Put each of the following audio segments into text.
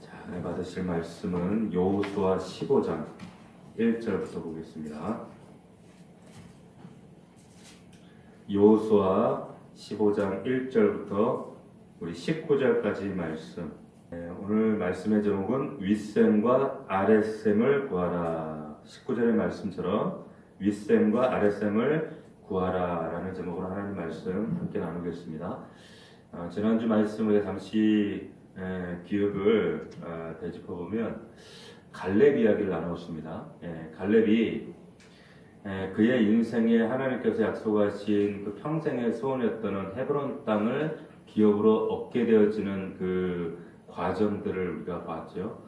자, 은혜 받으실 말씀은 여호수아 15장 1절부터 보겠습니다. 여호수아 15장 1절부터 우리 19절까지 말씀. 오늘 말씀의 제목은 윗셈과 아랫셈을 구하라. 19절의 말씀처럼 윗셈과 아랫셈을 구하라 라는 제목으로 하나님 말씀 함께 나누겠습니다. 지난주 말씀을 잠시 기억을 되짚어보면 갈렙 이야기를 나눴습니다. 갈렙이 그의 인생에 하나님께서 약속하신 그 평생의 소원이었던 헤브론 땅을 기업으로 얻게 되어지는 그 과정들을 우리가 봤죠.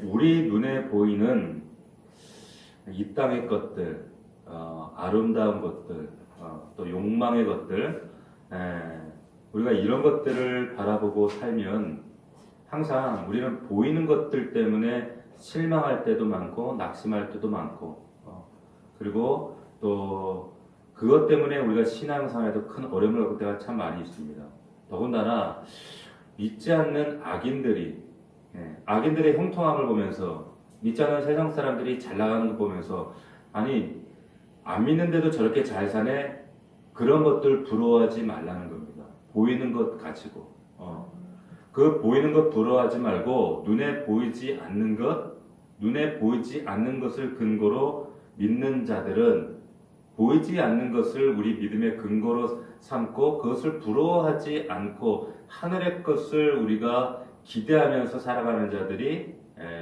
우리 눈에 보이는 이 땅의 것들, 아름다운 것들, 또 욕망의 것들, 우리가 이런 것들을 바라보고 살면 항상 우리는 보이는 것들 때문에 실망할 때도 많고 낙심할 때도 많고, 그리고 또 그것 때문에 우리가 신앙생활에도 큰 어려움을 겪을 때가 참 많이 있습니다. 더군다나 믿지 않는 악인들의 형통함을 보면서, 믿지 않는 세상 사람들이 잘 나가는 거 보면서, 아니 안 믿는데도 저렇게 잘 사네, 그런 것들 부러워하지 말라는 겁니다. 보이는 것 가지고 그 보이는 것 부러워하지 말고 눈에 보이지 않는 것을 근거로 믿는 자들은 보이지 않는 것을 우리 믿음의 근거로 삼고 그것을 부러워하지 않고 하늘의 것을 우리가 기대하면서 살아가는 자들이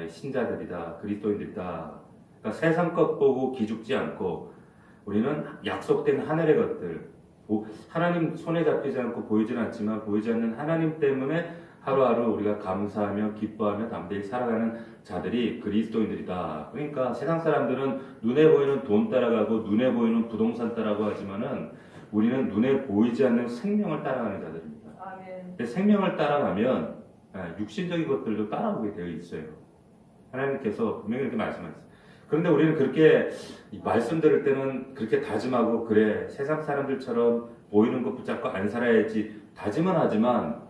신자들이다, 그리스도인들이다. 그러니까 세상 것 보고 기죽지 않고 우리는 약속된 하늘의 것들, 하나님 손에 잡히지 않고 보이지는 않지만 보이지 않는 하나님 때문에 하루하루 우리가 감사하며 기뻐하며 담대히 살아가는 자들이 그리스도인들이다. 그러니까 세상 사람들은 눈에 보이는 돈 따라가고 눈에 보이는 부동산 따라가고 하지만은 우리는 눈에 보이지 않는 생명을 따라가는 자들입니다. 근데 생명을 따라가면 육신적인 것들도 따라오게 되어 있어요. 하나님께서 분명히 이렇게 말씀하셨어요. 그런데 우리는 그렇게 말씀 들을 때는 그렇게 다짐하고, 그래 세상 사람들처럼 보이는 것 붙잡고 안 살아야지 다짐은 하지만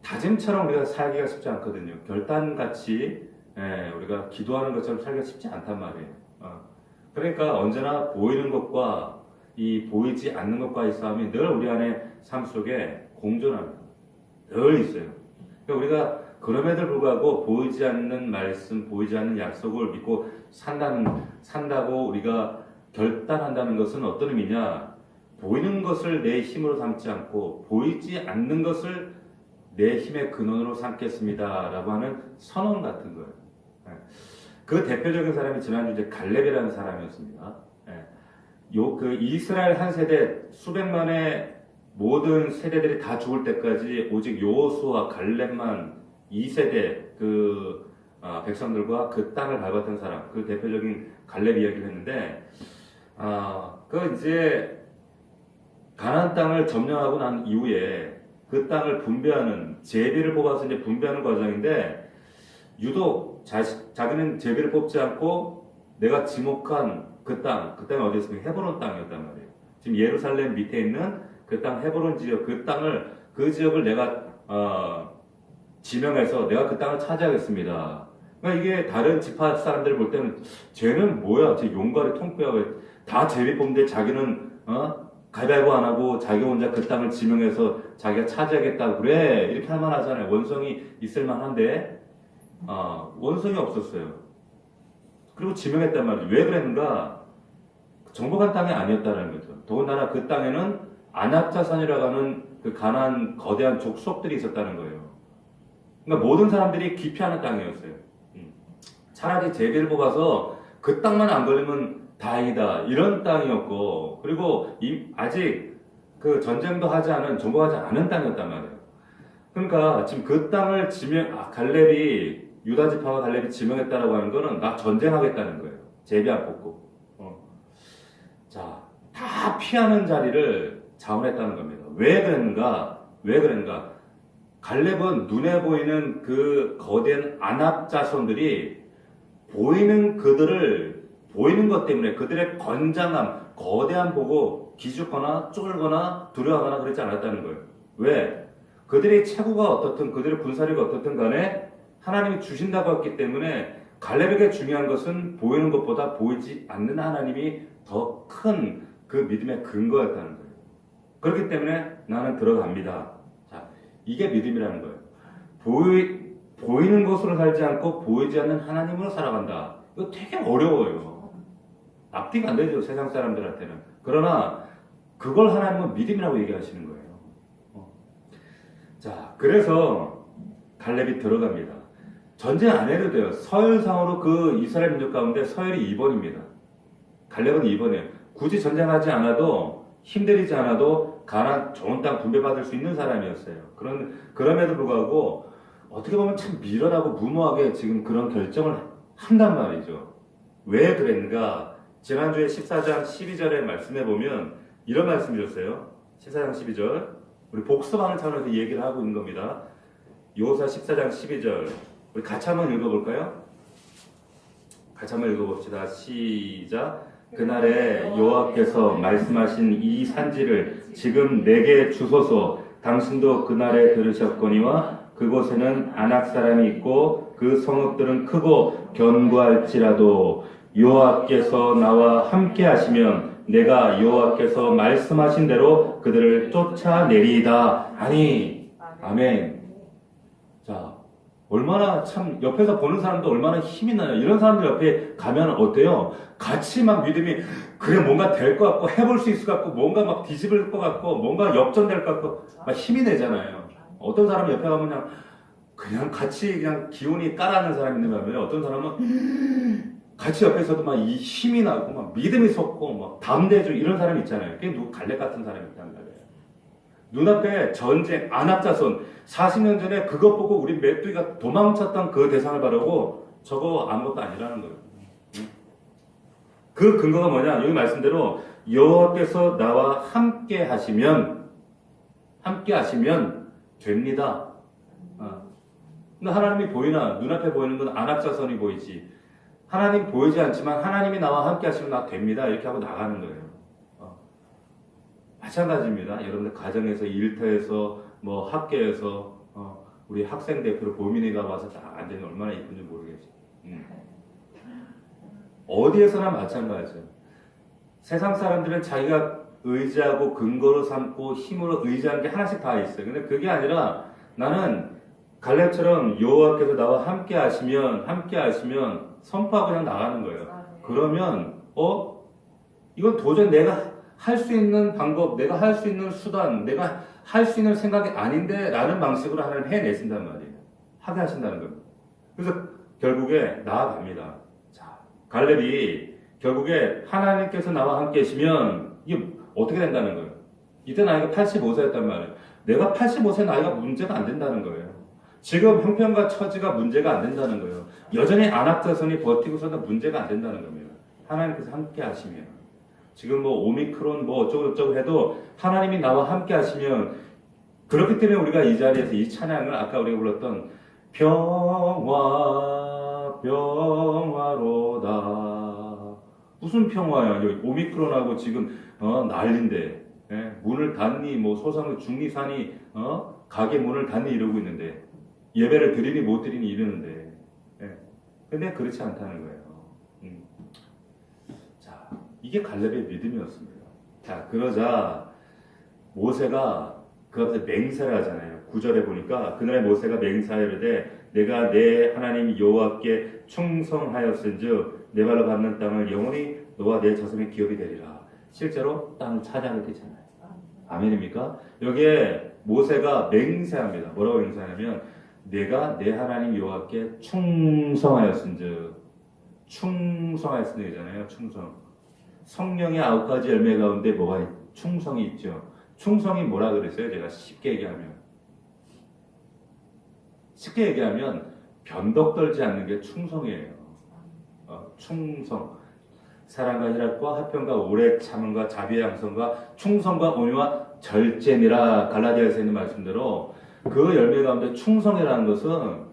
다짐처럼 우리가 살기가 쉽지 않거든요. 결단같이 우리가 기도하는 것처럼 살기가 쉽지 않단 말이에요. 그러니까 언제나 보이는 것과 이 보이지 않는 것과의 싸움이 늘 우리 안에 삶 속에 공존합니다. 늘 있어요. 그러니까 우리가 그럼에도 불구하고 보이지 않는 말씀, 보이지 않는 약속을 믿고 산다고 우리가 결단한다는 것은 어떤 의미냐? 보이는 것을 내 힘으로 삼지 않고 보이지 않는 것을 내 힘의 근원으로 삼겠습니다 라고 하는 선언 같은 거예요. 그 대표적인 사람이 지난주 이제 갈렙이라는 사람이었습니다. 그 이스라엘 한 세대 수백만의 모든 세대들이 다 죽을 때까지 오직 여호수아 갈렙만 2세대 그 백성들과 그 땅을 밟았던 사람, 그 대표적인 갈렙 이야기를 했는데, 그 이제 가나안 땅을 점령하고 난 이후에 그 땅을 분배하는, 제비를 뽑아서 이제 분배하는 과정인데, 유독 자기는 제비를 뽑지 않고 내가 지목한 그 땅이 어디였습니까? 헤브론 땅이었단 말이에요. 지금 예루살렘 밑에 있는 그 땅, 헤브론 지역, 그 지역을 내가 지명해서 내가 그 땅을 차지하겠습니다. 그러니까 이게 다른 지파 사람들 볼 때는 쟤는 뭐야? 쟤 용가리 통뼈야. 다 제비 뽑는데 자기는 가위바위보 안 하고 자기 혼자 그 땅을 지명해서 자기가 차지하겠다고 그래. 이렇게 할 만하잖아요. 원성이 있을 만한데 원성이 없었어요. 그리고 지명했단 말이죠. 왜 그랬는가? 정복한 땅이 아니었다는 거죠. 더군다나 그 땅에는 안압자산이라고 하는 그 가나안 거대한 족속들이 있었다는 거예요. 그러니까 모든 사람들이 기피하는 땅이었어요. 차라리 제비를 뽑아서 그 땅만 안 걸리면 다행이다, 이런 땅이었고, 그리고 아직 그 전쟁도 하지 않은, 정복하지 않은 땅이었단 말이에요. 그러니까 지금 그 땅을 유다 지파와 갈렙이 지명했다라고 하는 거는 나 전쟁하겠다는 거예요. 제비 안 뽑고. 자, 다 피하는 자리를 자원했다는 겁니다. 왜 그랬는가? 갈렙은 눈에 보이는 그 거대한 안압 자손들이 보이는 것 때문에 그들의 건장함, 거대함 보고 기죽거나 쫄거나 두려워하거나 그러지 않았다는 거예요. 왜? 그들의 체구가 어떻든 그들의 군사력이 어떻든 간에 하나님이 주신다고 했기 때문에 갈렙에게 중요한 것은 보이는 것보다 보이지 않는 하나님이 더 큰 그 믿음의 근거였다는 거예요. 그렇기 때문에 나는 들어갑니다. 자, 이게 믿음이라는 거예요. 보이는 것으로 살지 않고 보이지 않는 하나님으로 살아간다. 이거 되게 어려워요. 납득이 안 되죠, 세상 사람들한테는. 그러나 그걸 하나님은 믿음이라고 얘기하시는 거예요. 자, 그래서 갈렙이 들어갑니다. 전쟁 안 해도 돼요. 서열상으로 그 이스라엘 민족 가운데 서열이 2번입니다. 갈렙은 2번이에요. 굳이 전쟁하지 않아도 힘들이지 않아도 가나안 좋은 땅 분배받을 수 있는 사람이었어요. 그럼에도 불구하고 어떻게 보면 참 미련하고 무모하게 지금 그런 결정을 한단 말이죠. 왜 그랬는가? 지난주에 14장 12절에 말씀해 보면 이런 말씀이 줬어요. 14장 12절. 우리 복습하는 차원에서 얘기를 하고 있는 겁니다. 여호수아 14장 12절. 우리 같이 한번 읽어볼까요? 같이 한번 읽어봅시다. 시작. 그날에 여호와께서 말씀하신 이 산지를 지금 내게 주소서. 당신도 그날에 들으셨거니와 그곳에는 아낙 사람이 있고 그 성읍들은 크고 견고할지라도 여호와께서 나와 함께 하시면 내가 여호와께서 말씀하신 대로 그들을 쫓아내리이다. 아니, 아멘. 자, 얼마나 참 옆에서 보는 사람도 얼마나 힘이 나요. 이런 사람들 옆에 가면 어때요? 같이 막 믿음이 그래 뭔가 될 것 같고 해볼 수 있을 것 같고 뭔가 막 뒤집을 것 같고 뭔가 역전될 것 같고 막 힘이 내잖아요. 어떤 사람 옆에 가면 그냥 같이 그냥 기운이 따라하는 사람이 있는 반면에 어떤 사람은 같이 옆에서도 막 이 힘이 나고 막 믿음이 솟고 막 담대해지고 이런 사람이 있잖아요. 그게 누구 갈렙 같은 사람이 있단 말이에요. 눈앞에 전쟁 안압자손 40년 전에 그것 보고 우리 메뚜기가 도망쳤던 그 대상을 바라고 저거 아무것도 아니라는 거예요. 그 근거가 뭐냐? 여기 말씀대로 여호와께서 나와 함께 하시면 됩니다. 근데 하나님이 보이나? 눈앞에 보이는 건 안압자손이 보이지. 하나님 보이지 않지만 하나님이 나와 함께 하시면 나 됩니다. 이렇게 하고 나가는 거예요. 마찬가지입니다. 여러분들 가정에서, 일터에서, 뭐 학교에서 우리 학생 대표로 보민이가 와서 딱 앉으면 얼마나 이쁜지 모르겠어요. 어디에서나 마찬가지예요. 세상 사람들은 자기가 의지하고 근거로 삼고 힘으로 의지하는 게 하나씩 다 있어요. 근데 그게 아니라 나는 갈렙처럼 여호와께서 나와 함께 하시면 선포하고 그냥 나가는 거예요. 그러면 이건 도저히 내가 할 수 있는 방법, 내가 할 수 있는 수단, 내가 할 수 있는 생각이 아닌데 라는 방식으로 하나님 해내신단 말이에요. 하게 하신다는 겁니다. 그래서 결국에 나아갑니다. 자, 갈렙이 결국에 하나님께서 나와 함께 계시면 이게 어떻게 된다는 거예요? 이때 나이가 85세였단 말이에요. 내가 85세 나이가 문제가 안 된다는 거예요. 지금 형편과 처지가 문제가 안 된다는 거예요. 여전히 안압자손이 버티고서도 문제가 안 된다는 겁니다. 하나님께서 함께 하시면. 지금 뭐 오미크론 뭐 어쩌고저쩌고 해도 하나님이 나와 함께 하시면 그렇기 때문에 우리가 이 자리에서 이 찬양을 아까 우리가 불렀던 평화로다. 무슨 평화야? 여기 오미크론하고 지금 난린데 문을 닫니 뭐 소상을 죽니 사니 가게 문을 닫니 이러고 있는데 예배를 드리니 못 드리니 이러는데 근데 그렇지 않다는 거예요. 자, 이게 갈렙의 믿음이었습니다. 자, 그러자 모세가 그 앞에서 맹세를 하잖아요. 9절에 보니까 그날에 모세가 맹세하여되 내가 내 하나님 여호와께 충성하였은즉 내 발로 밟는 땅을 영원히 너와 내 자손의 기업이 되리라. 실제로 땅을 차지하게 되잖아요. 아멘입니까? 여기에 모세가 맹세합니다. 뭐라고 맹세하냐면 내가 내 하나님 여호와께 충성하였은즉 충성하였은즉이잖아요. 충성. 성령의 9가지 열매 가운데 뭐가 충성이 있죠. 충성이 뭐라 그랬어요? 제가 쉽게 얘기하면 변덕 떨지 않는 게 충성이에요. 충성. 사랑과 희락과 화평과 오래 참음과 자비의 양성과 충성과 온유와 절제니라. 갈라디아에서 있는 말씀대로 그 열매 가운데 충성이라는 것은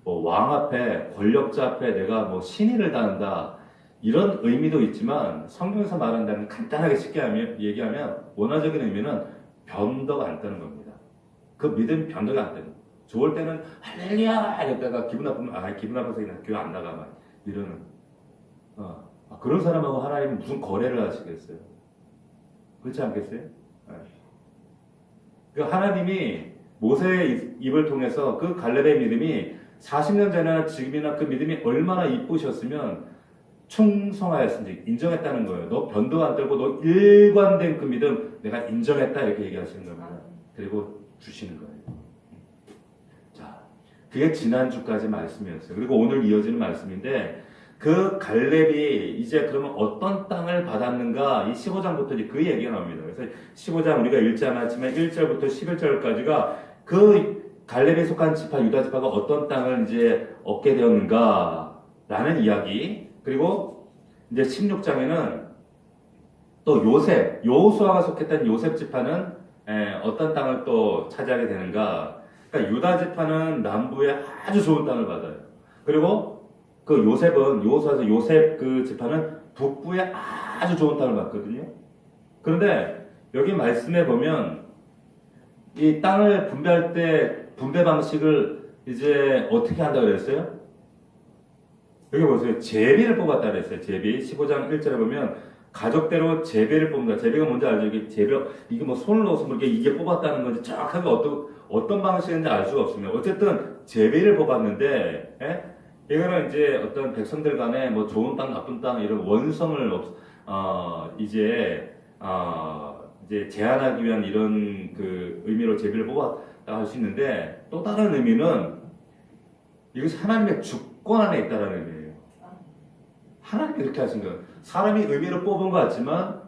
왕 앞에 권력자 앞에 내가 신의를 다한다 이런 의미도 있지만 성경에서 말한다는 간단하게 쉽게 얘기하면 원어적인 의미는 변덕 안 떠는 겁니다. 그 믿음이 변덕이 안 되는. 좋을 때는 할렐루야 이랬다가 기분 나쁘면 기분 나빠서 그냥 교회 안 나가 막 이러는. 그런 사람하고 하나님은 무슨 거래를 하시겠어요? 그렇지 않겠어요? 네. 그 하나님이 모세의 입을 통해서 그 갈렙의 믿음이 40년 전이나 지금이나 그 믿음이 얼마나 이쁘셨으면 충성하였는지 인정했다는 거예요. 너 변도 안 떨고 너 일관된 그 믿음 내가 인정했다 이렇게 얘기하시는 겁니다. 그리고 주시는 거예요. 자, 그게 지난주까지 말씀이었어요. 그리고 오늘 이어지는 말씀인데 그 갈렙이 이제 그러면 어떤 땅을 받았는가 이 15장부터 그 얘기가 나옵니다. 그래서 15장 우리가 읽지 않았지만 1절부터 11절까지가 그 갈렙에 속한 지파 유다 지파가 어떤 땅을 이제 얻게 되었는가 라는 이야기. 그리고 이제 16장에는 또 요셉, 여호수아가 속했던 요셉 지파는 어떤 땅을 또 차지하게 되는가. 그러니까 유다 지파는 남부에 아주 좋은 땅을 받아요. 그리고 그 요셉은 여호수아에서 요셉 그 지파는 북부에 아주 좋은 땅을 받거든요. 그런데 여기 말씀에 보면 이 땅을 분배할 때 분배 방식을 이제 어떻게 한다고 그랬어요? 여기 보세요. 제비를 뽑았다 그랬어요. 제비. 15장 1절에 보면 가족대로 제비를 뽑는다. 제비가 뭔지 알죠? 이게 뭐 손을 넣어서 이게 뽑았다는 건지 정확하게 어떤 방식인지 알 수가 없습니다. 어쨌든 제비를 뽑았는데, 이거는 이제 어떤 백성들 간에 뭐 좋은 땅, 나쁜 땅 이런 원성을 이제 제한하기 위한 이런 그 의미로 제비를 뽑았다 할 수 있는데 또 다른 의미는 이것이 하나님의 주권 안에 있다는 의미예요. 하나님이 그렇게 하신 거예요. 사람이 의미로 뽑은 것 같지만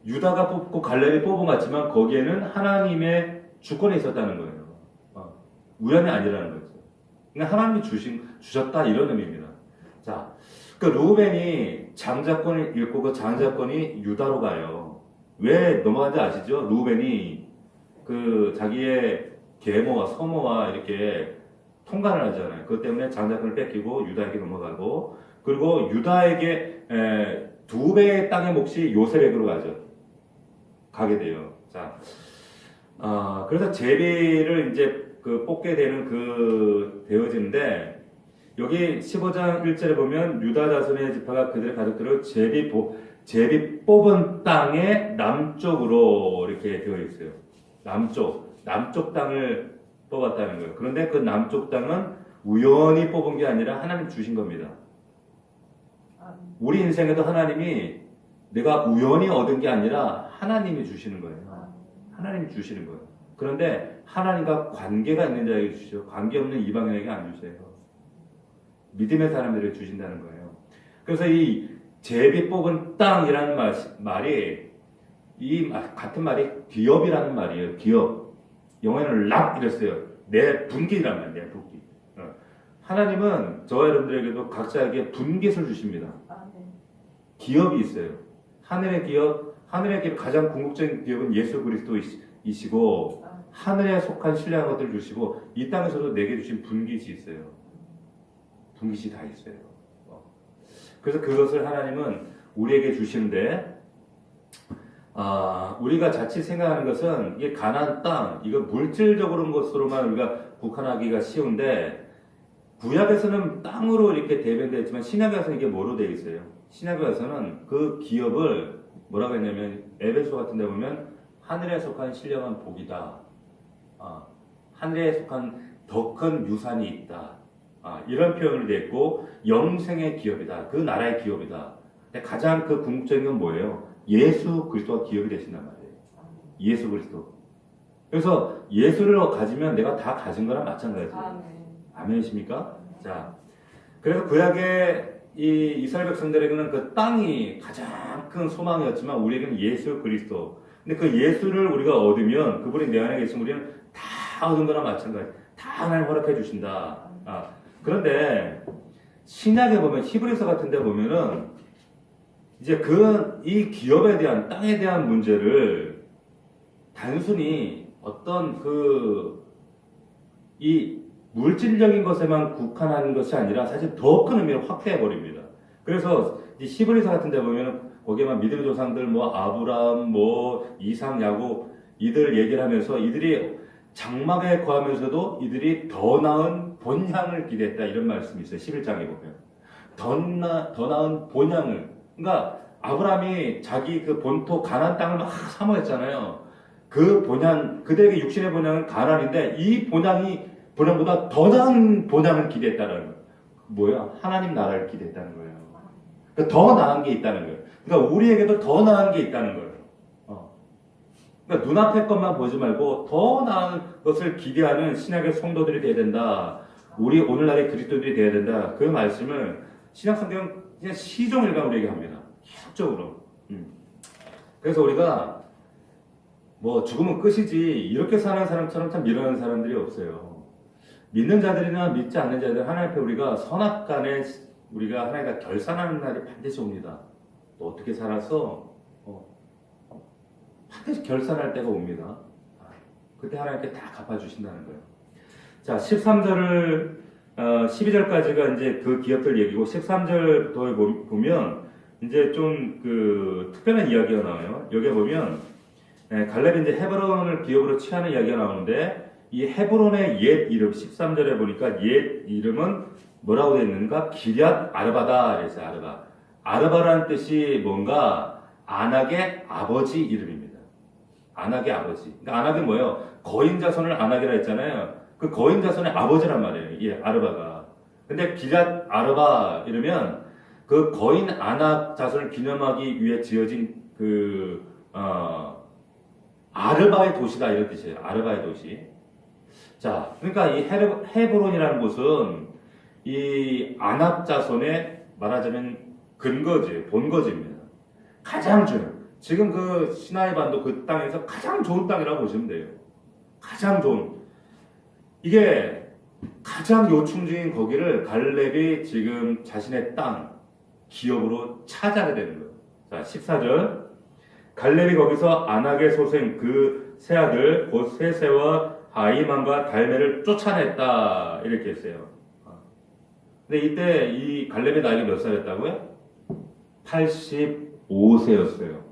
유다가 뽑고 갈렙이 뽑은 것 같지만 거기에는 하나님의 주권이 있었다는 거예요. 우연이 아니라는 거죠. 그러니까 하나님이 주셨다 이런 의미입니다. 자, 그 루벤이 장자권을 잃고 그 장자권이 유다로 가요. 왜 넘어간지 아시죠? 루벤이 그 자기의 계모와 서모와 이렇게 통관을 하잖아요. 그것 때문에 장자권을 뺏기고 유다에게 넘어가고 그리고 유다에게 2배의 땅의 몫이 요셉에게로 가게 돼요. 자, 그래서 제비를 이제 그 뽑게 되는 되어지는데 여기 15장 1절에 보면 유다 자손의 지파가 그들의 가족들을 제비 뽑은 땅의 남쪽으로 이렇게 되어 있어요. 남쪽 땅을 뽑았다는 거예요. 그런데 그 남쪽 땅은 우연히 뽑은 게 아니라 하나님 주신 겁니다. 우리 인생에도 하나님이 내가 우연히 얻은 게 아니라 하나님이 주시는 거예요. 하나님이 주시는 거예요. 그런데 하나님과 관계가 있는 자에게 주시죠. 관계없는 이방인에게 안 주세요. 믿음의 사람들에게 주신다는 거예요. 그래서 이 제비 뽑은 땅이라는 말이 같은 말이 기업이라는 말이에요. 기업. 영어에는 락 이랬어요. 내 분깃이란 말이에요. 내 분깃. 하나님은 저와 여러분들에게도 각자에게 분깃을 주십니다. 기업이 있어요. 하늘의 기업 가장 궁극적인 기업은 예수 그리스도이시고 하늘에 속한 신뢰한 것들을 주시고 이 땅에서도 내게 주신 분깃이 있어요. 분깃이 다 있어요. 그래서 그것을 하나님은 우리에게 주시는데 우리가 자칫 생각하는 것은 이게 가나안 땅, 이거 물질적으로는 것으로만 우리가 국한하기가 쉬운데 구약에서는 땅으로 이렇게 대변되어 있지만 신약에서는 이게 뭐로 되어 있어요? 신약에서는 그 기업을 뭐라고 했냐면 에베소 같은 데 보면 하늘에 속한 신령한 복이다. 하늘에 속한 더 큰 유산이 있다. 이런 표현을 냈고 영생의 기업이다. 그 나라의 기업이다. 근데 가장 그 궁극적인 건 뭐예요? 예수 그리스도가 기업이 되신단 말이에요. 예수 그리스도. 그래서 예수를 가지면 내가 다 가진 거랑 마찬가지예요. 아멘이십니까? 자, 그래서 구약의 이 이스라엘 백성들에게는 그 땅이 가장 큰 소망이었지만 우리에게는 예수 그리스도. 근데 그 예수를 우리가 얻으면 그분이 내 안에 계신 우리는 다 얻은 거랑 마찬가지. 다 하나님 허락해 주신다. 그런데 신약에 보면 히브리서 같은 데 보면은 이제 이 기업에 대한 땅에 대한 문제를 단순히 어떤 이 물질적인 것에만 국한하는 것이 아니라 사실 더 큰 의미로 확대해 버립니다. 그래서 이 히브리서 같은 데 보면은 거기에만 믿음의 조상들 아브라함 이삭 야곱 이들 얘기를 하면서 이들이 장막에 거하면서도 이들이 더 나은 본향을 기대했다 이런 말씀이 있어요. 11장에 보면 더 나은 본향을, 그러니까 아브라함이 자기 그 본토 가나안 땅을 막 사모했잖아요. 그 본향, 그들에게 육신의 본향은 가나안인데 이 본향보다 더 나은 본향을 기대했다는 거예요. 뭐야? 하나님 나라를 기대했다는 거예요. 그러니까 더 나은 게 있다는 거예요. 그러니까 우리에게도 더 나은 게 있다는 거예요. 그러니까 눈앞의 것만 보지 말고 더 나은 것을 기대하는 신약의 성도들이 되어야 된다. 우리 오늘날의 그리스도들이 되어야 된다. 그 말씀을 신약 성경은 그냥 시종일관 우리에게 합니다. 계속적으로. 그래서 우리가 뭐 죽으면 끝이지 이렇게 사는 사람처럼 참 밀어내는 사람들이 없어요. 믿는 자들이나 믿지 않는 자들 하나님 앞에 우리가 선악간에 우리가 하나님과 결산하는 날이 반드시 옵니다. 또 어떻게 살아서 반드시 결산할 때가 옵니다. 그때 하나님께 다 갚아주신다는 거예요. 자, 13절을 12절까지가 이제 그 기업들 얘기고 13절부터 보면 이제 좀 그 특별한 이야기가 나와요. 여기 보면 갈렙이 이제 헤브론을 기업으로 취하는 이야기가 나오는데 이 헤브론의 옛 이름 13절에 보니까 옛 이름은 뭐라고 되어 있는가? 기럇 아르바다 그래서 아르바라는 뜻이 뭔가 아낙의 아버지 이름입니다. 아낙의 아버지. 그러니까 아낙이 뭐예요? 거인 자손을 아낙이라 했잖아요. 그 거인 자손의 아버지란 말이에요. 이 아르바가. 근데 기럇 아르바 이러면 그 거인 아낙 자손을 기념하기 위해 지어진 아르바의 도시다 이런 뜻이에요. 아르바의 도시. 자, 그러니까 이 헤브론이라는 곳은 이 아낙 자손의 말하자면 근거지, 본거지입니다. 가장 중요한. 지금 그 시나이 반도 그 땅에서 가장 좋은 땅이라고 보시면 돼요. 가장 좋은. 이게 가장 요충지인 거기를 갈렙이 지금 자신의 땅, 기업으로 차지하게 되는 거예요. 자, 14절. 갈렙이 거기서 아낙의 소생 그 세 아들 곧 세세와 아이만과 달메를 쫓아냈다. 이렇게 했어요. 근데 이때 이 갈렙의 나이가 몇 살이었다고요? 85세였어요.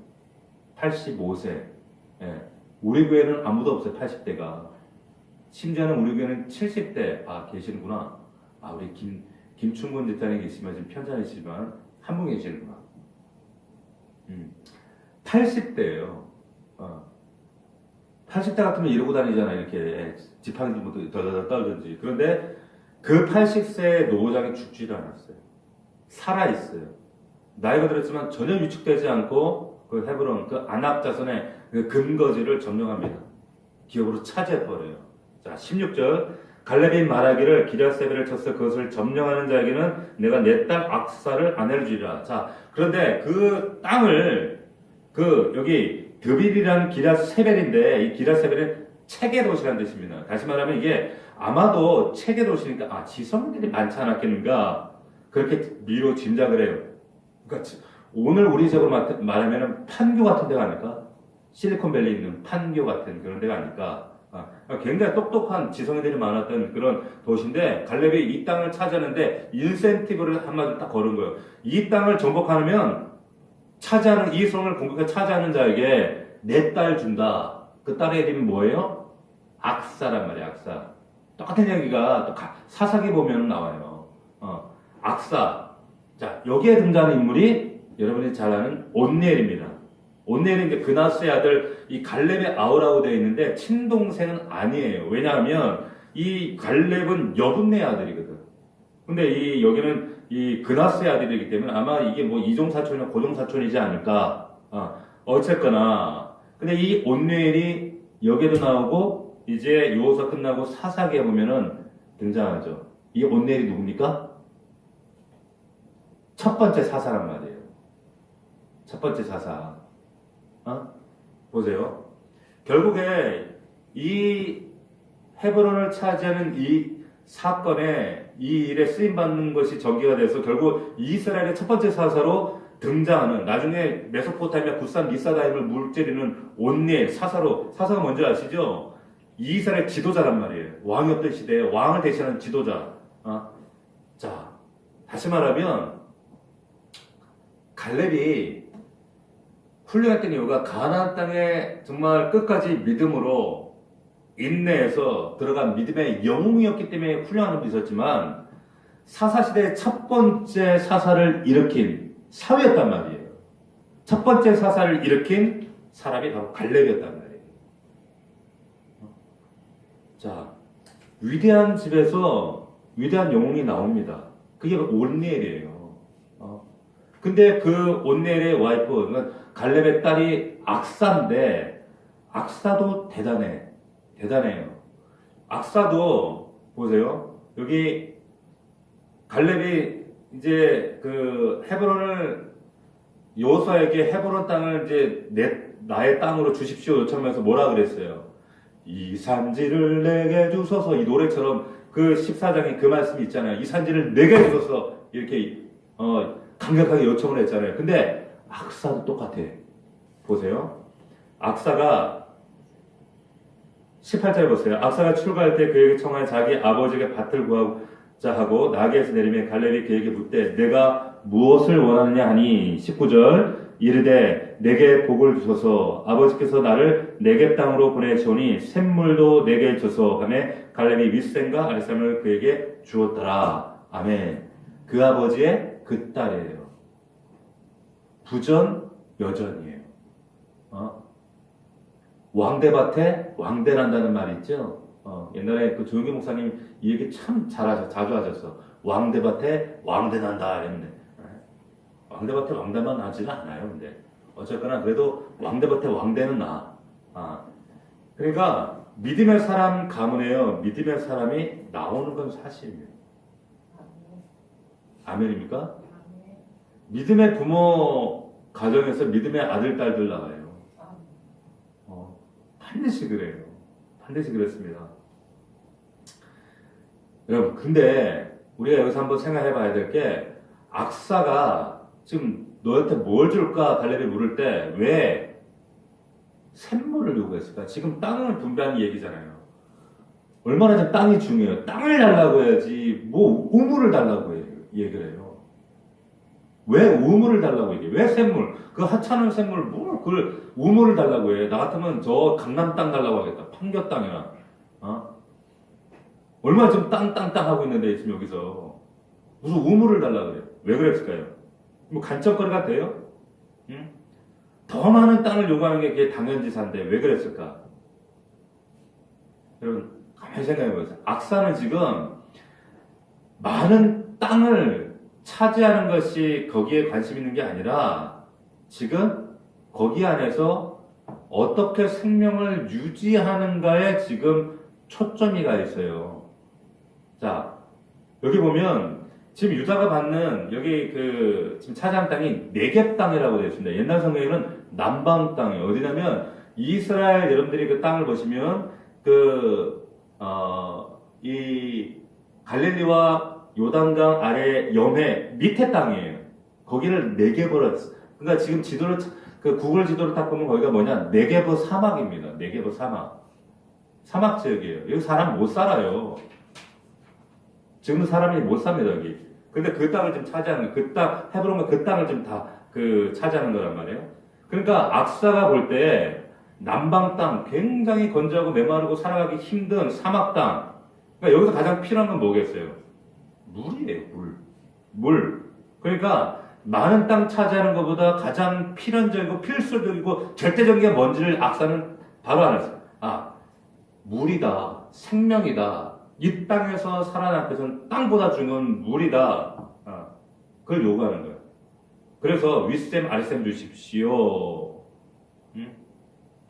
85세. 예. 우리 교회는 아무도 없어요. 80대가. 심지어는 우리 교회는 70대. 계시는구나. 우리 김충곤 집사님 계시면 지금 편찮으시지만 한 분 계시는구나. 80대예요. 80대 같으면 이러고 다니잖아요. 이렇게 지팡이 좀 덜덜 떨든지. 그런데 그 80세의 노후장이 죽지를 않았어요. 살아있어요. 나이가 들었지만 전혀 위축되지 않고 그 헤브론, 그 아낙 자손의 그 근거지를 점령합니다. 기업으로 차지해버려요. 자, 16절. 갈렙이 말하기를 기럇세벨을 쳐서 그것을 점령하는 자에게는 내가 내 딸 악사를 아내를 주리라. 자, 그런데 그 땅을 여기 드빌이라는 기럇세벨인데 이 기럇세벨은 체계 도시라는 뜻입니다. 다시 말하면 이게 아마도 체계 도시니까 지성들이 많지 않았겠는가 그렇게 미로 짐작을 해요. 그러니까 오늘 우리 적으로 말하면 판교 같은 데가 아닐까? 실리콘밸리 있는 판교 같은 그런 데가 아닐까? 굉장히 똑똑한 지성인들이 많았던 그런 도시인데 갈렙이 이 땅을 차지하는데 인센티브를 한마디로 딱 걸은 거예요. 이 땅을 정복하면 차지하는 이 성을 공격해 차지하는 자에게 내 딸 준다. 그 딸의 이름이 뭐예요? 악사란 말이에요. 악사. 똑같은 이야기가 또 사사기 보면 나와요. 악사. 자, 여기에 등장하는 인물이 여러분이 잘 아는 온넬입니다. 온넬은 이제 그나스의 아들 이 갈렙의 아우라고 되어 있는데 친동생은 아니에요. 왜냐하면 이 갈렙은 여분네 아들이거든. 근데 여기는 이 그나스의 아들이기 때문에 아마 이게 뭐 이종사촌이나 고종사촌이지 않을까. 어쨌거나. 근데 이 온넬이 여기에도 나오고 이제 요서 끝나고 사사기에 보면은 등장하죠. 이 온넬이 누굽니까? 첫 번째 사사란 말이에요. 첫 번째 사사. 보세요. 결국에 이 헤브론을 차지하는 이 사건에 이 일에 쓰임받는 것이 전개가 돼서 결국 이스라엘의 첫 번째 사사로 등장하는 나중에 메소포타미아 굿산 리사다임을 물찌르는 온넬 사사가 뭔지 아시죠? 이스라엘 지도자란 말이에요. 왕이 없던 시대에 왕을 대신하는 지도자. 자, 다시 말하면 갈렙이 훈련했던 이유가 가나안 땅에 정말 끝까지 믿음으로 인내에서 들어간 믿음의 영웅이었기 때문에 훌륭한 점도 있었지만 사사시대의 첫 번째 사사를 일으킨 사위였단 말이에요. 첫 번째 사사를 일으킨 사람이 바로 갈렙이었단 말이에요. 자, 위대한 집에서 위대한 영웅이 나옵니다. 그게 온니엘이에요. 근데 그 온니엘의 와이프, 그러니까 갈렙의 딸이 악사인데 악사도 대단해요. 악사도 보세요. 여기 갈렙이 이제 그 헤브론을 여호수아에게 헤브론 땅을 이제 나의 땅으로 주십시오 요청하면서 뭐라 그랬어요? 이 산지를 내게 주소서. 이 노래처럼 그 14장에 그 말씀이 있잖아요. 이 산지를 내게 주소서. 이렇게 강력하게 요청을 했잖아요. 근데 악사도 똑같아. 보세요. 악사가 18절 보세요. 악사가 출가할 때 그에게 청하여 자기 아버지에게 밭을 구하자 하고 나귀에서 내리며 갈렙이 그에게 묻되 내가 무엇을 원하느냐 하니 19절 이르되 내게 복을 주소서. 아버지께서 나를 네겝 땅으로 보내시오니 샘물도 내게 주소서 하며 갈렙이 윗샘과 아랫샘을 그에게 주었더라. 아멘. 그 아버지의 그 딸이에요. 부전 여전이에요. 왕대밭에 왕대난다는 말이 있죠. 옛날에 그 조용기 목사님 이 얘기 참 자주 하셨어. 왕대밭에 왕대난다 이랬는데 왕대밭에 왕대만 나지는 않아요. 근데 어쨌거나 그래도 왕대밭에 왕대는 나. 그러니까 믿음의 사람 가문에요. 믿음의 사람이 나오는 건 사실이에요. 아멘입니까? 믿음의 부모 가정에서 믿음의 아들 딸들 나와요. 반드시 그래요. 반드시 그렇습니다. 여러분, 근데 우리가 여기서 한번 생각해 봐야 될 게 악사가 지금 너한테 뭘 줄까 갈렙이 물을 때 왜 샘물을 요구했을까? 지금 땅을 분배하는 얘기잖아요. 얼마나 좀 땅이 중요해요. 땅을 달라고 해야지 뭐 우물을 달라고 얘기를 해요. 왜 우물을 달라고 얘기해? 왜 샘물? 그 하찮은 샘물 그걸 우물을 달라고 해. 나 같으면 저 강남 땅 달라고 하겠다. 판교 땅이나 얼마나 지금 땅 하고 있는데 지금 여기서 무슨 우물을 달라고 그래요? 왜 그랬을까요? 뭐 간첩거리가 돼요? 응? 더 많은 땅을 요구하는 게 그게 당연지사인데 왜 그랬을까? 여러분 가만히 생각해 보세요. 악사는 지금 많은 땅을 차지하는 것이 거기에 관심 있는 게 아니라 지금 거기 안에서 어떻게 생명을 유지하는가에 지금 초점이 가 있어요. 자, 여기 보면 지금 유다가 받는 여기 그 지금 차지한 땅이 네겝 땅이라고 되어 있습니다. 옛날 성경에는 남방 땅이에요. 어디냐면 이스라엘 여러분들이 그 땅을 보시면 이 갈릴리와 요단강 아래 염해 밑에 땅이에요. 거기를 네겝으로 그러니까 지금 지도를 그 구글 지도를 딱 보면 거기가 뭐냐 네겝 사막입니다. 네겝 사막 지역이에요. 여기 사람 못 살아요. 지금 사람이 못 삽니다 여기. 근데 그 땅을 좀 차지하는 그 땅 헤브론과 그 땅을 좀 다 그 차지하는 거란 말이에요. 그러니까 악사가 볼 때 남방 땅 굉장히 건조하고 메마르고 살아가기 힘든 사막 땅. 그러니까 여기서 가장 필요한 건 뭐겠어요? 물이에요. 물. 그러니까 많은 땅 차지하는 것보다 가장 필연적이고 필수적이고 절대적인 게 뭔지를 악사는 바로 알았어요. 물이다. 생명이다. 이 땅에서 살아남기 위해서는 땅보다 중요한 물이다. 그걸 요구하는 거예요. 그래서 윗샘 아랫샘 주십시오.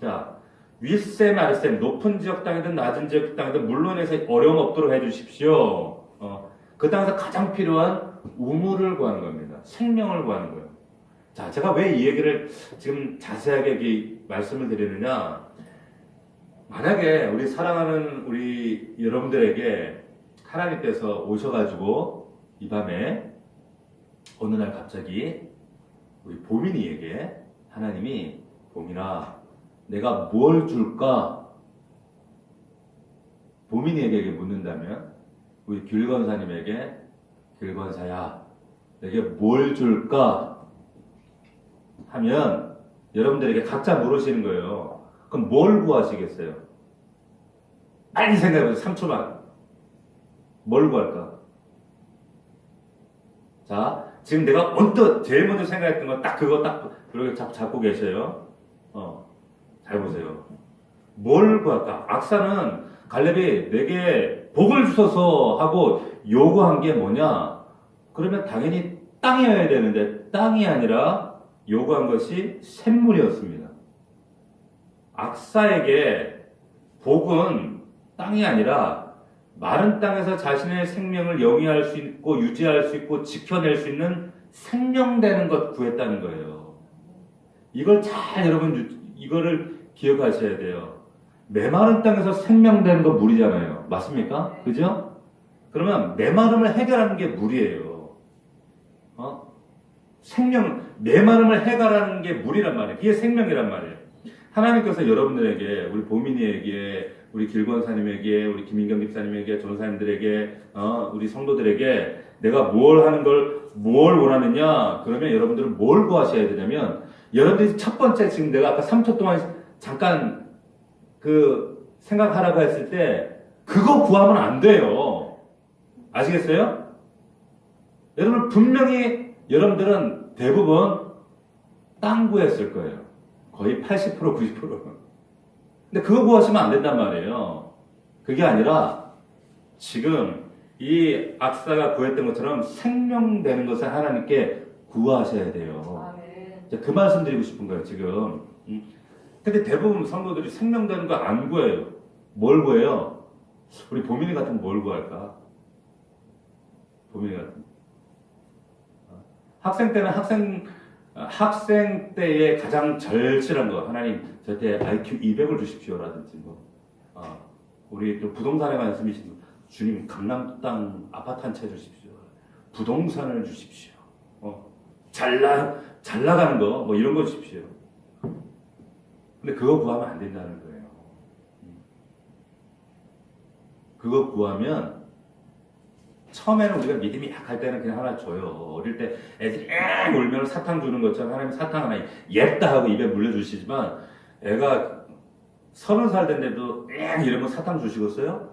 자, 윗샘 아랫샘 높은 지역 땅이든 낮은 지역 땅이든 물론에서 어려움 없도록 해주십시오. 그 땅에서 가장 필요한 우물을 구하는 겁니다. 생명을 구하는 거예요. 자, 제가 왜 이 얘기를 지금 자세하게 말씀을 드리느냐? 만약에 우리 사랑하는 우리 여러분들에게 하나님께서 오셔가지고 이 밤에 어느 날 갑자기 우리 보민이에게 하나님이 보민아 내가 뭘 줄까? 보민이에게 묻는다면 우리 길건사님에게 길건사야 내게 뭘 줄까? 하면 여러분들에게 각자 물으시는 거예요. 그럼 뭘 구하시겠어요? 빨리 생각해보세요. 3초만. 뭘 구할까? 자, 지금 내가 언뜻 제일 먼저 생각했던 건 딱 그거 딱 그렇게 잡고 계셔요. 잘 보세요. 뭘 구할까? 악사는 갈렙이 내게 복을 주소서 하고 요구한 게 뭐냐? 그러면 당연히 땅이어야 되는데 땅이 아니라 요구한 것이 샘물이었습니다. 악사에게 복은 땅이 아니라 마른 땅에서 자신의 생명을 영위할 수 있고 유지할 수 있고 지켜낼 수 있는 생명되는 것 구했다는 거예요. 이걸 잘 여러분 이거를 기억하셔야 돼요. 메마른 땅에서 생명되는 거 물이잖아요. 맞습니까? 그죠? 그러면 메마름을 해결하는 게 물이에요. 메마름을 해결하는 게 물이란 말이에요. 그게 생명이란 말이에요. 하나님께서 여러분들에게, 우리 보민이에게, 우리 길권사님에게, 우리 김인경 집사님에게, 전사님들에게, 우리 성도들에게 내가 뭘 원하느냐? 그러면 여러분들은 뭘 구하셔야 되냐면, 여러분들이 첫 번째 지금 내가 아까 3초 동안 잠깐 생각하라고 했을 때, 그거 구하면 안 돼요. 아시겠어요? 여러분, 분명히 여러분들은 대부분 땅 구했을 거예요. 거의 80%, 90%. 근데 그거 구하시면 안 된단 말이에요. 그게 아니라 지금 이 악사가 구했던 것처럼 생명되는 것을 하나님께 구하셔야 돼요. 그 말씀 드리고 싶은 거예요, 지금. 근데 대부분 성도들이 생명되는 거 안 구해요. 뭘 구해요? 우리 보민이 같은 뭘 구할까? 보민이 같은. 학생 때는 학생 때의 가장 절실한 거, 하나님 저한테 IQ 200을 주십시오라든지 우리 또 부동산에 관심이신 분, 주님 강남 땅 아파트 한 채 주십시오. 부동산을 주십시오. 잘 나가는 거 뭐 이런 거 주십시오. 근데 그거 구하면 안 된다는 거예요. 그거 구하면 처음에는 우리가 믿음이 약할 때는 그냥 하나 줘요. 어릴 때 애들이 울면 사탕 주는 것처럼 하나님 사탕 하나 옅다 하고 입에 물려주시지만 애가 30살 된데도 이러면 사탕 주시겠어요?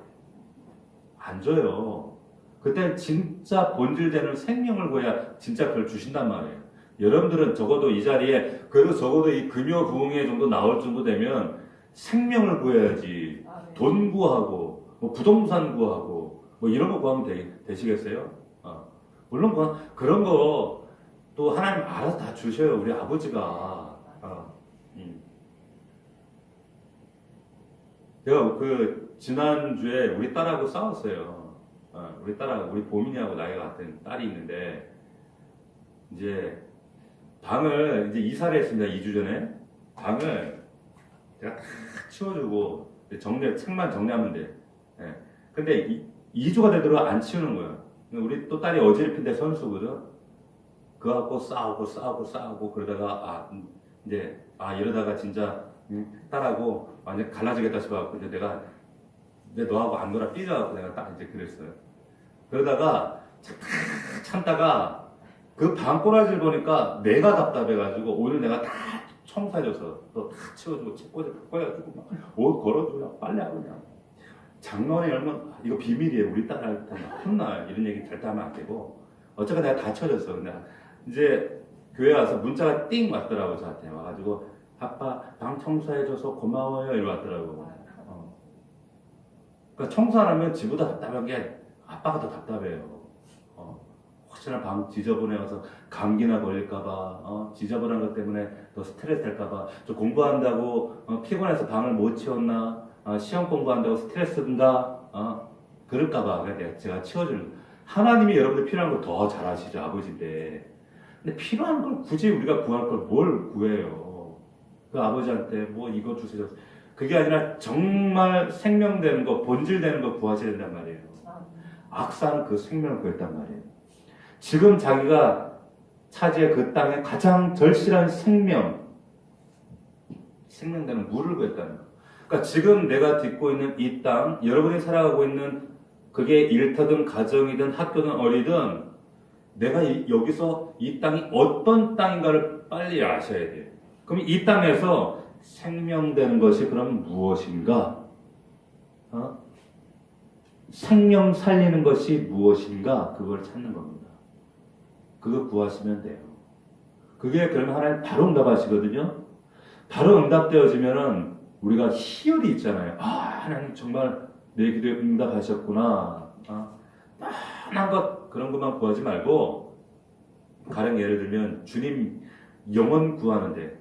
안 줘요. 그때 진짜 본질되는 생명을 구해야 진짜 그걸 주신단 말이에요. 여러분들은 적어도 이 자리에 그래도 적어도 이 금요부흥회 정도 나올 정도 되면 생명을 구해야지. 돈 구하고 뭐 부동산 구하고 뭐 이런 거 구하면 되시겠어요? 물론 그런 거 또 하나님 알아서 다 주셔요. 우리 아버지가. 제가 지난주에 우리 딸하고 싸웠어요. 우리 딸하고, 우리 보민이하고 나이가 같은 딸이 있는데, 이제 방을 이제 이사를 했습니다. 2주 전에. 방을 제가 다 치워주고, 책만 정리하면 돼. 근데 2주가 되도록 안 치우는 거예요. 우리 또 딸이 어지럽힌데 선수거든. 그거 갖고 싸우고 그러다가 이러다가 진짜 딸하고 완전 갈라지겠다 싶어갖고 이제 내가 너하고 안 놀아 삐져갖고 내가 딱 이제 그랬어요. 그러다가 참다가 그 방꼬라지를 보니까 내가 답답해가지고 오늘 내가 다 청소해줘서 또 다 치워주고 책꽂이 바꿔가지고 막 옷 걸어주고 빨래하고 그냥 장롱에 열면 이거 비밀이에요. 우리 딸한테 혼나 이런 얘기 절대 하면 안 되고 어차피 내가 다 쳐줬어. 근데 이제 교회 와서 문자가 띵 왔더라고. 저한테 와가지고 아빠 방 청소해줘서 고마워요 이러 왔더라고. 그러니까 청소 안 하면 지보다 답답한 게 아빠가 더 답답해요. 혹시나 방 지저분해서 감기나 걸릴까봐 지저분한 것 때문에 더 스트레스 될까봐 저 공부한다고 피곤해서 방을 못 치웠나 시험 공부한다고 스트레스인가 그럴까봐 제가 치워주는. 하나님이 여러분들 필요한 걸 더 잘 아시죠. 아버지인데. 근데 필요한 걸 굳이 우리가 구할 걸 뭘 구해요. 그 아버지한테 뭐 이거 주세요. 그게 아니라 정말 생명되는 거, 본질되는 거 구하셔야 된단 말이에요. 악사는 그 생명을 구했단 말이에요. 지금 자기가 차지해 그 땅에 가장 절실한 생명되는 물을 구했다는 거. 그러니까 지금 내가 딛고 있는 이 땅, 여러분이 살아가고 있는 그게 일터든 가정이든 학교든 어리든 내가 여기서 이 땅이 어떤 땅인가를 빨리 아셔야 돼요. 그럼 이 땅에서 생명되는 것이 그럼 무엇인가? 생명 살리는 것이 무엇인가 그걸 찾는 겁니다. 그거 구하시면 돼요. 그게 그러면 하나님 바로 응답하시거든요. 바로 응답되어지면은 우리가 희열이 있잖아요. 아, 하나님 정말 내 기도에 응답하셨구나. 뻔한 것 그런 것만 구하지 말고, 가령 예를 들면 주님 영혼 구하는데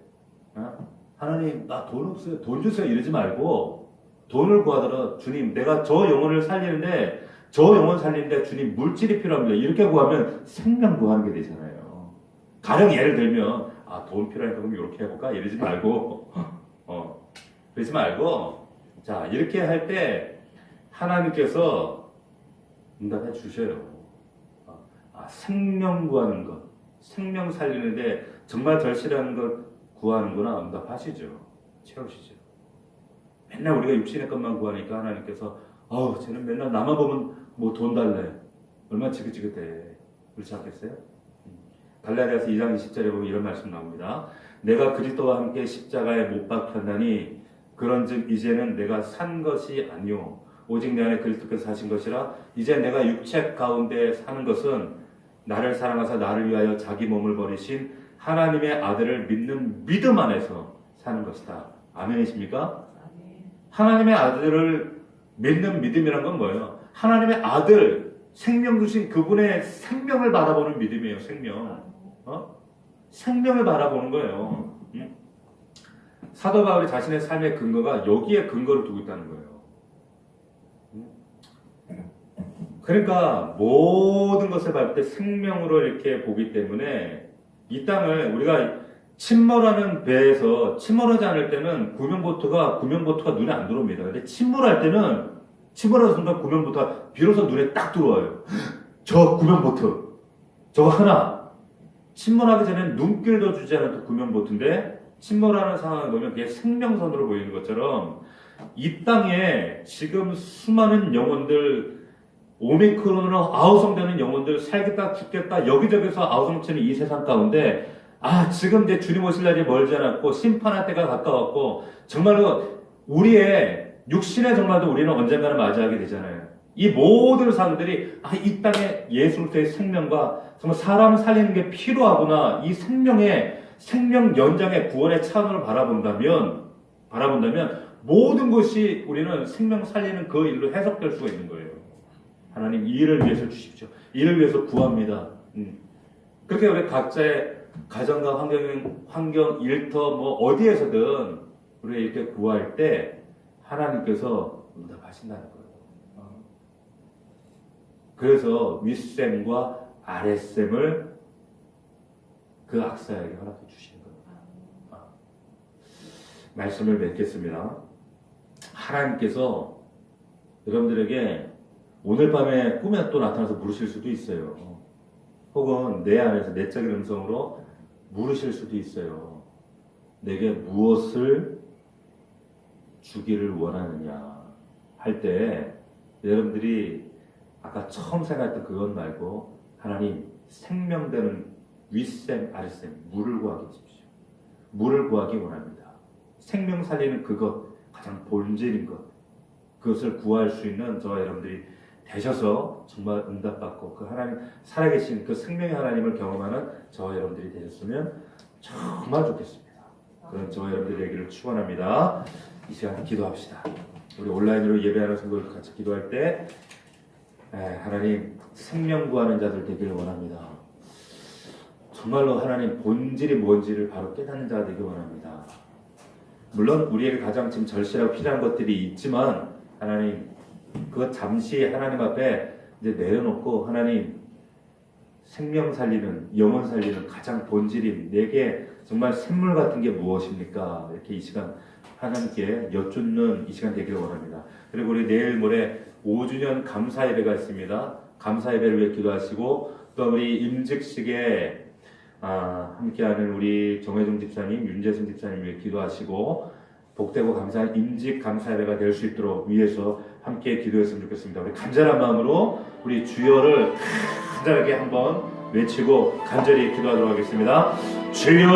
하나님 나 돈 없어요, 돈 주세요 이러지 말고, 돈을 구하더라도 주님 내가 저 영혼을 살리는데, 저 영혼 살리는데 주님 물질이 필요합니다 이렇게 구하면 생명 구하는 게 되잖아요. 가령 예를 들면 돈 필요하니까 그럼 이렇게 해볼까 이러지 말고 그러지 말고, 자 이렇게 할 때 하나님께서 응답해 주셔요. 생명 구하는 것, 생명 살리는데 정말 절실한 걸 구하는구나, 응답하시죠. 채우시죠. 맨날 우리가 육신의 것만 구하니까 하나님께서 쟤는 맨날 나만 보면 뭐 돈 달래, 얼마나 지긋지긋해, 그렇지 않겠어요? 갈라디아서 2장 20절에 보면 이런 말씀 나옵니다. 내가 그리스도와 함께 십자가에 못 박혔나니 그런즉 이제는 내가 산 것이 아니요 오직 내 안에 그리스도께서 사신 것이라. 이제 내가 육체 가운데 사는 것은 나를 사랑하사 나를 위하여 자기 몸을 버리신 하나님의 아들을 믿는 믿음 안에서 사는 것이다. 아멘이십니까? 하나님의 아들을 믿는 믿음이란 건 뭐예요? 하나님의 아들, 생명 주신 그분의 생명을 바라보는 믿음이에요. 생명을 바라보는 거예요. 사도 바울이 자신의 삶의 근거가 여기에 근거를 두고 있다는 거예요. 그러니까 모든 것을 볼 때 생명으로 이렇게 보기 때문에 이 땅을 우리가 침몰하는 배에서 침몰하지 않을 때는 구명보트가 눈에 안 들어옵니다. 근데 침몰할 때는 침몰하는 순간 구명보트가 비로소 눈에 딱 들어와요. 저 구명보트, 저거 하나. 침몰하기 전에는 눈길도 주지 않았던 구명보트인데 침몰하는 상황을 보면 그게 생명선으로 보이는 것처럼 이 땅에 지금 수많은 영혼들, 오미크론으로 아우성되는 영혼들, 살겠다 죽겠다 여기저기서 아우성치는 이 세상 가운데 지금 이제 주님 오실 날이 멀지 않았고 심판할 때가 가까웠고 정말로 우리의 육신의 정말도 우리는 언젠가는 맞이하게 되잖아요. 이 모든 사람들이 이 땅에 예수 그리스도의 생명과 정말 사람을 살리는 게 필요하구나, 이 생명의 생명 연장의 구원의 차원을 바라본다면 모든 것이 우리는 생명 살리는 그 일로 해석될 수가 있는 거예요. 하나님 이 일을 위해서 주십시오. 이를 위해서 구합니다. 그렇게 우리 각자의 가정과 환경, 일터 어디에서든 우리가 이렇게 구할 때 하나님께서 응답하신다는 거예요. 그래서 윗셈과 아랫셈을 그 악사에게 허락해 주시는 겁니다. 말씀을 맺겠습니다. 하나님께서 여러분들에게 오늘 밤에 꿈에 또 나타나서 물으실 수도 있어요. 혹은 내 안에서 내적인 음성으로 물으실 수도 있어요. 내게 무엇을 주기를 원하느냐 할 때 여러분들이 아까 처음 생각했던 그것 말고 하나님 생명되는 윗셈 아랫셈 물을 구하게 해주십시오. 물을 구하기 원합니다. 생명 살리는 그것, 가장 본질인 것, 그것을 구할 수 있는 저와 여러분들이 되셔서 정말 응답받고 그 하나님 살아계신 그 생명의 하나님을 경험하는 저와 여러분들이 되셨으면 정말 좋겠습니다. 그런 저와 여러분들의 얘기를 축원합니다. 이 시간 기도합시다. 우리 온라인으로 예배하는 성도들 같이 기도할 때 하나님 생명 구하는 자들 되기를 원합니다. 정말로 하나님 본질이 뭔지를 바로 깨닫는 자가 되기를 원합니다. 물론 우리에게 가장 지금 절실하고 필요한 것들이 있지만 하나님 그것 잠시 하나님 앞에 이제 내려놓고 하나님 생명 살리는, 영혼 살리는 가장 본질인 내게 정말 샘물 같은 게 무엇입니까? 이렇게 이 시간 하나님께 여쭙는 이 시간 되기를 원합니다. 그리고 우리 내일 모레 5주년 감사 예배가 있습니다. 감사 예배를 위해 기도하시고 또 우리 임직식에 함께하는 우리 정혜종 집사님, 윤재승 집사님 위해 기도하시고 복되고 감사한 임직 감사 예배가 될 수 있도록 위해서 함께 기도했으면 좋겠습니다. 우리 간절한 마음으로 우리 주여를 간절하게 한번 외치고 간절히 기도하도록 하겠습니다. 주여